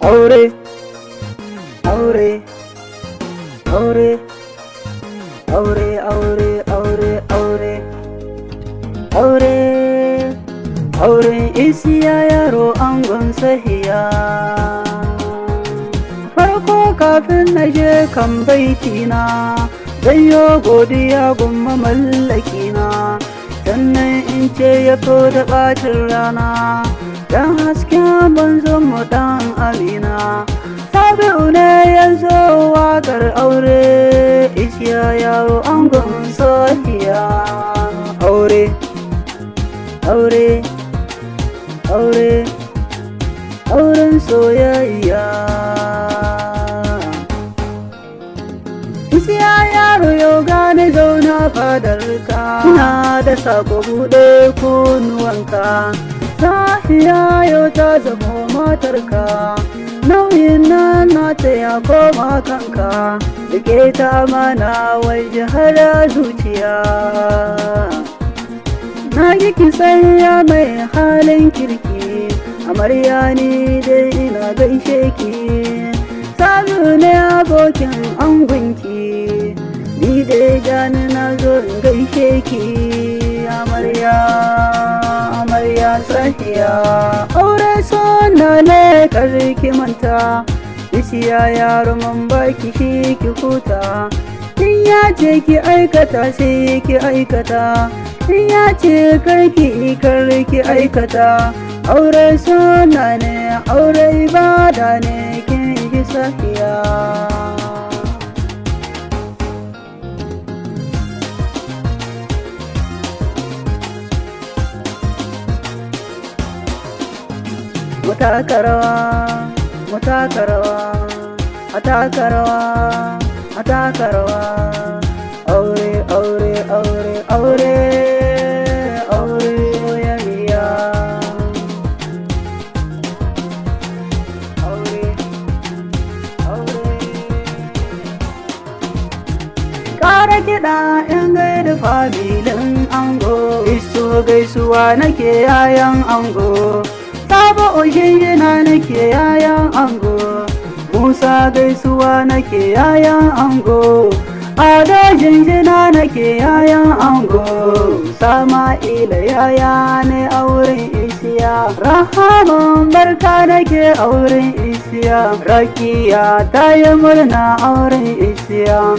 aure aure aure aure aure aure aure aure aure isiya yaro angon sahiya farko kafin na je kan baitina zan yo godiya gumma mallakina sannan in ce ya to da ɓacin rana dan hasken banzon mu dan amina sabi'u ne ya zo waƙar aure isiya yaro angon sahiya aure aure aure auren soyayya isiya yaro yau gane zauna fadarka ina da sako buɗe kunnuwanka sahiya yau ta zamo matarka nauyin nan na ta ya koma kanka rike ta amana wai jihar zuciya na yi kisanya mai halin kirki amarya ni dai ina gaishe ki sabu ne abokin angonki ni dai gani na zo in gaishe ki amarya sahiya aure sona ne karki manta isiya yaro man baki shi ki huta in ya ce ki aikata sai ki aikata in ya ce karki aikata aure sona ne aure ibada ne kin ji sahiya mutaka rawa mutaka rawa ataka rawa ataka rawa aure aure aure aure aure soyayya aure aure kara kiɗa in gaida familin ango iso gaisuwa nake yayan ango Sabo yana nake yayan ango Musa gaisuwa nake yayan ango Ado jinjina nake yayan ango Sama'ila yaya ne auren isiya Rahaman barka nake auren isiya Rakiya ta yi murna auren isiya